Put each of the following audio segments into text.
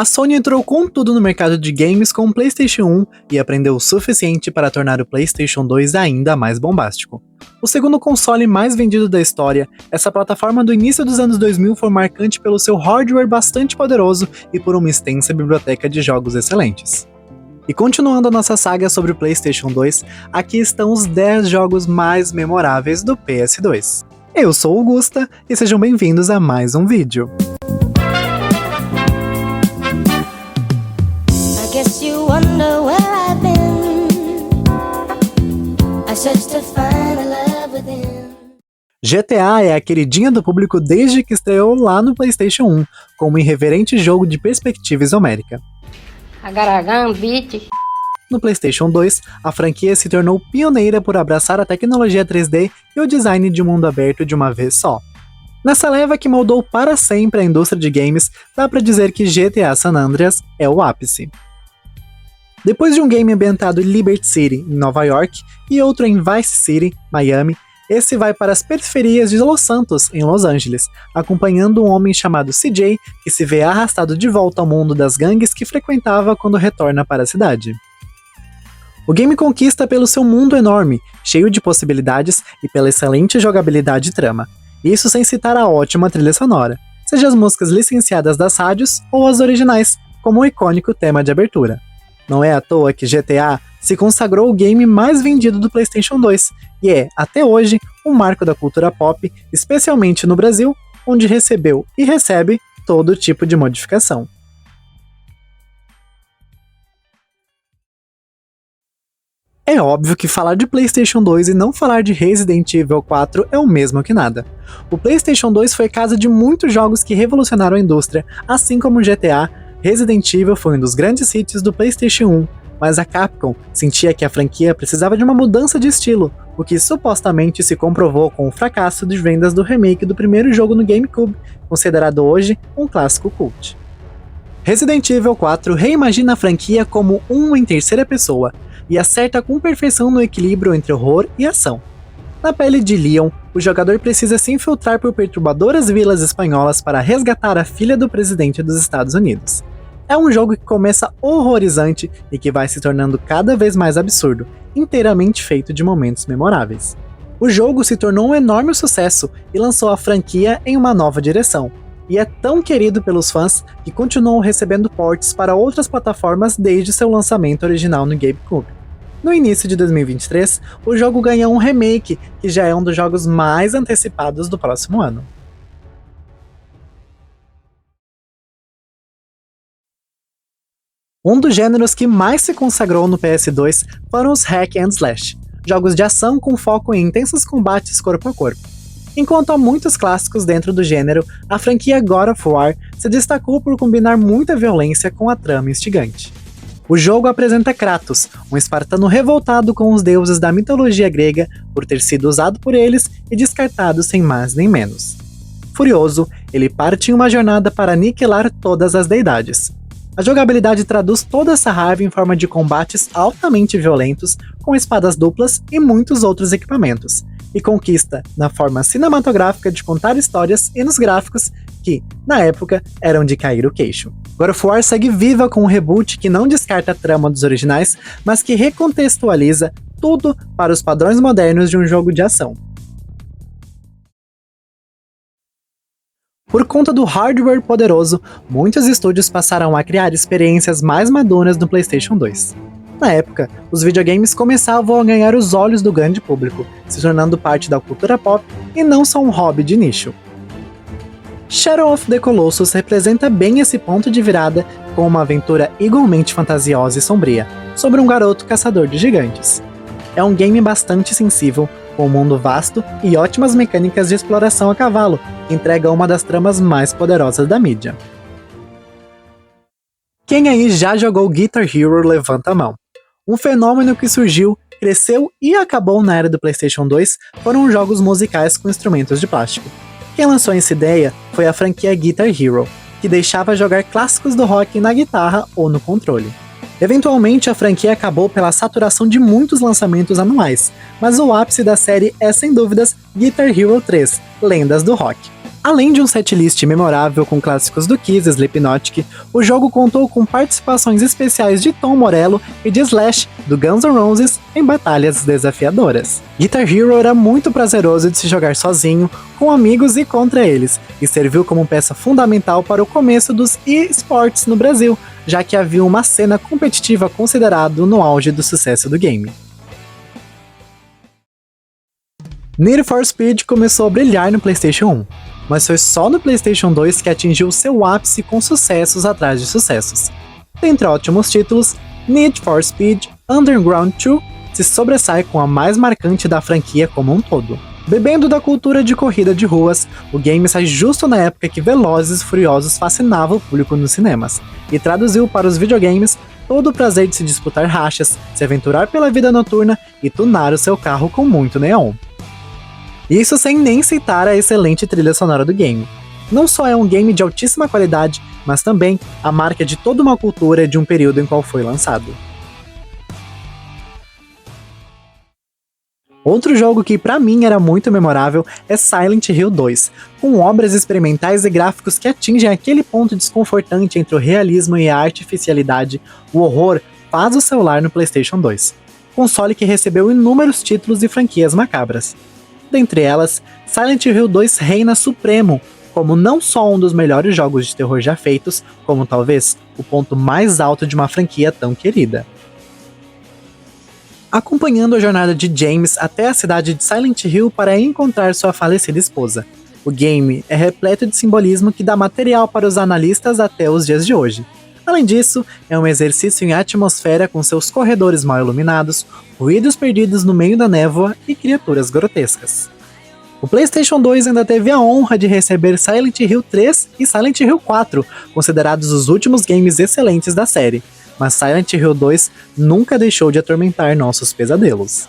A Sony entrou com tudo no mercado de games com o PlayStation 1 e aprendeu o suficiente para tornar o PlayStation 2 ainda mais bombástico. O segundo console mais vendido da história, essa plataforma do início dos anos 2000 foi marcante pelo seu hardware bastante poderoso e por uma extensa biblioteca de jogos excelentes. E continuando a nossa saga sobre o PlayStation 2, aqui estão os 10 jogos mais memoráveis do PS2. Eu sou o Gusta e sejam bem-vindos a mais um vídeo. GTA é a queridinha do público desde que estreou lá no PlayStation 1, como um irreverente jogo de perspectiva isomérica. No PlayStation 2, a franquia se tornou pioneira por abraçar a tecnologia 3D e o design de mundo aberto de uma vez só. Nessa leva que moldou para sempre a indústria de games, dá pra dizer que GTA San Andreas é o ápice. Depois de um game ambientado em Liberty City, em Nova York, e outro em Vice City, Miami, esse vai para as periferias de Los Santos, em Los Angeles, acompanhando um homem chamado CJ, que se vê arrastado de volta ao mundo das gangues que frequentava quando retorna para a cidade. O game conquista pelo seu mundo enorme, cheio de possibilidades e pela excelente jogabilidade e trama, isso sem citar a ótima trilha sonora, seja as músicas licenciadas das rádios ou as originais, como o icônico tema de abertura. Não é à toa que GTA se consagrou o game mais vendido do PlayStation 2 e é, até hoje, um marco da cultura pop, especialmente no Brasil, onde recebeu e recebe todo tipo de modificação. É óbvio que falar de PlayStation 2 e não falar de Resident Evil 4 é o mesmo que nada. O PlayStation 2 foi casa de muitos jogos que revolucionaram a indústria, assim como o GTA. Resident Evil foi um dos grandes hits do PlayStation 1, mas a Capcom sentia que a franquia precisava de uma mudança de estilo, o que supostamente se comprovou com o fracasso de vendas do remake do primeiro jogo no GameCube, considerado hoje um clássico cult. Resident Evil 4 reimagina a franquia como um em terceira pessoa, e acerta com perfeição no equilíbrio entre horror e ação. Na pele de Leon, o jogador precisa se infiltrar por perturbadoras vilas espanholas para resgatar a filha do presidente dos Estados Unidos. É um jogo que começa horrorizante e que vai se tornando cada vez mais absurdo, inteiramente feito de momentos memoráveis. O jogo se tornou um enorme sucesso e lançou a franquia em uma nova direção, e é tão querido pelos fãs que continuou recebendo ports para outras plataformas desde seu lançamento original no GameCube. No início de 2023, o jogo ganhou um remake, que já é um dos jogos mais antecipados do próximo ano. Um dos gêneros que mais se consagrou no PS2 foram os Hack and Slash, jogos de ação com foco em intensos combates corpo a corpo. Enquanto há muitos clássicos dentro do gênero, a franquia God of War se destacou por combinar muita violência com a trama instigante. O jogo apresenta Kratos, um espartano revoltado com os deuses da mitologia grega por ter sido usado por eles e descartado sem mais nem menos. Furioso, ele parte em uma jornada para aniquilar todas as deidades. A jogabilidade traduz toda essa raiva em forma de combates altamente violentos, com espadas duplas e muitos outros equipamentos, e conquista na forma cinematográfica de contar histórias e nos gráficos que, na época, eram de cair o queixo. God of War segue viva com um reboot que não descarta a trama dos originais, mas que recontextualiza tudo para os padrões modernos de um jogo de ação. Por conta do hardware poderoso, muitos estúdios passaram a criar experiências mais maduras no PlayStation 2. Na época, os videogames começavam a ganhar os olhos do grande público, se tornando parte da cultura pop e não só um hobby de nicho. Shadow of the Colossus representa bem esse ponto de virada, com uma aventura igualmente fantasiosa e sombria, sobre um garoto caçador de gigantes. É um game bastante sensível, com um mundo vasto e ótimas mecânicas de exploração a cavalo, que entrega uma das tramas mais poderosas da mídia. Quem aí já jogou Guitar Hero, levanta a mão. Um fenômeno que surgiu, cresceu e acabou na era do PlayStation 2 foram jogos musicais com instrumentos de plástico. Quem lançou essa ideia foi a franquia Guitar Hero, que deixava jogar clássicos do rock na guitarra ou no controle. Eventualmente, a franquia acabou pela saturação de muitos lançamentos anuais, mas o ápice da série é sem dúvidas Guitar Hero 3, Lendas do Rock. Além de um setlist memorável com clássicos do Kiss e Slipknot, o jogo contou com participações especiais de Tom Morello e de Slash, do Guns N' Roses, em batalhas desafiadoras. Guitar Hero era muito prazeroso de se jogar sozinho, com amigos e contra eles, e serviu como peça fundamental para o começo dos eSports no Brasil, já que havia uma cena competitiva considerada no auge do sucesso do game. Need for Speed começou a brilhar no PlayStation 1, mas foi só no PlayStation 2 que atingiu seu ápice com sucessos atrás de sucessos. Dentre ótimos títulos, Need for Speed Underground 2 se sobressai com a mais marcante da franquia como um todo. Bebendo da cultura de corrida de ruas, o game sai justo na época que Velozes e Furiosos fascinava o público nos cinemas, e traduziu para os videogames todo o prazer de se disputar rachas, se aventurar pela vida noturna e tunar o seu carro com muito neon. Isso sem nem citar a excelente trilha sonora do game. Não só é um game de altíssima qualidade, mas também a marca de toda uma cultura de um período em qual foi lançado. Outro jogo que pra mim era muito memorável é Silent Hill 2, com obras experimentais e gráficos que atingem aquele ponto desconfortante entre o realismo e a artificialidade. O horror faz o seu lar no PlayStation 2, console que recebeu inúmeros títulos e franquias macabras. Dentre elas, Silent Hill 2 reina supremo, como não só um dos melhores jogos de terror já feitos, como talvez o ponto mais alto de uma franquia tão querida. Acompanhando a jornada de James até a cidade de Silent Hill para encontrar sua falecida esposa. O game é repleto de simbolismo que dá material para os analistas até os dias de hoje. Além disso, é um exercício em atmosfera com seus corredores mal iluminados, ruídos perdidos no meio da névoa e criaturas grotescas. O PlayStation 2 ainda teve a honra de receber Silent Hill 3 e Silent Hill 4, considerados os últimos games excelentes da série, mas Silent Hill 2 nunca deixou de atormentar nossos pesadelos.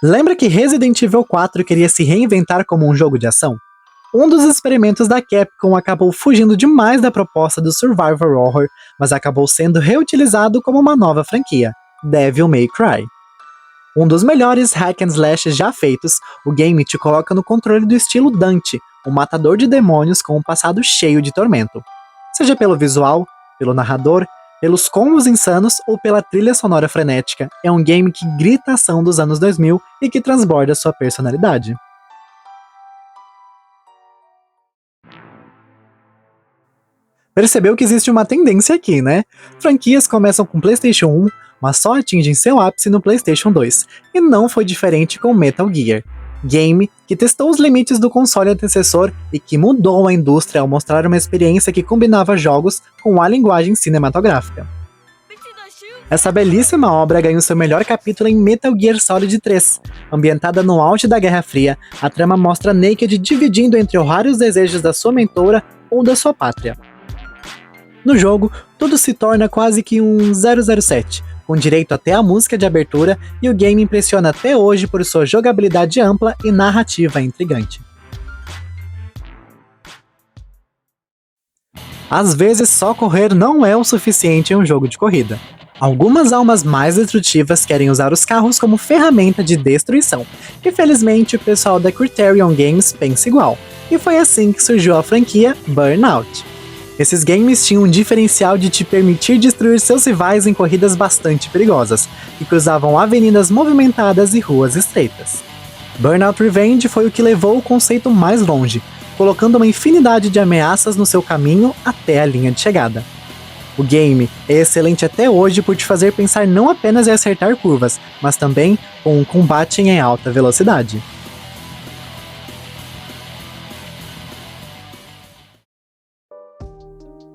Lembra que Resident Evil 4 queria se reinventar como um jogo de ação? Um dos experimentos da Capcom acabou fugindo demais da proposta do Survivor Horror, mas acabou sendo reutilizado como uma nova franquia, Devil May Cry. Um dos melhores hack and slash já feitos, o game te coloca no controle do estilo Dante, um matador de demônios com um passado cheio de tormento. Seja pelo visual, pelo narrador, pelos combos insanos ou pela trilha sonora frenética, é um game que grita a ação dos anos 2000 e que transborda sua personalidade. Percebeu que existe uma tendência aqui, né? Franquias começam com PlayStation 1, mas só atingem seu ápice no PlayStation 2, e não foi diferente com Metal Gear. Game que testou os limites do console antecessor e que mudou a indústria ao mostrar uma experiência que combinava jogos com a linguagem cinematográfica. Essa belíssima obra ganhou seu melhor capítulo em Metal Gear Solid 3. Ambientada no auge da Guerra Fria, a trama mostra Naked dividindo entre os vários desejos da sua mentora ou da sua pátria. No jogo, tudo se torna quase que um 007, com direito até a música de abertura, e o game impressiona até hoje por sua jogabilidade ampla e narrativa intrigante. Às vezes, só correr não é o suficiente em um jogo de corrida. Algumas almas mais destrutivas querem usar os carros como ferramenta de destruição, e felizmente o pessoal da Criterion Games pensa igual, e foi assim que surgiu a franquia Burnout. Esses games tinham um diferencial de te permitir destruir seus rivais em corridas bastante perigosas, que cruzavam avenidas movimentadas e ruas estreitas. Burnout Revenge foi o que levou o conceito mais longe, colocando uma infinidade de ameaças no seu caminho até a linha de chegada. O game é excelente até hoje por te fazer pensar não apenas em acertar curvas, mas também com um combate em alta velocidade.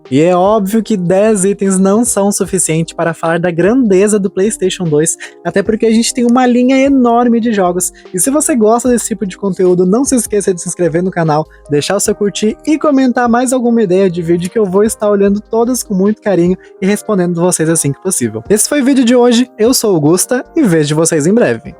E é óbvio que 10 itens não são suficientes para falar da grandeza do PlayStation 2, até porque a gente tem uma linha enorme de jogos. E se você gosta desse tipo de conteúdo, não se esqueça de se inscrever no canal, deixar o seu curtir e comentar mais alguma ideia de vídeo que eu vou estar olhando todas com muito carinho e respondendo vocês assim que possível. Esse foi o vídeo de hoje, eu sou o Gusta e vejo vocês em breve.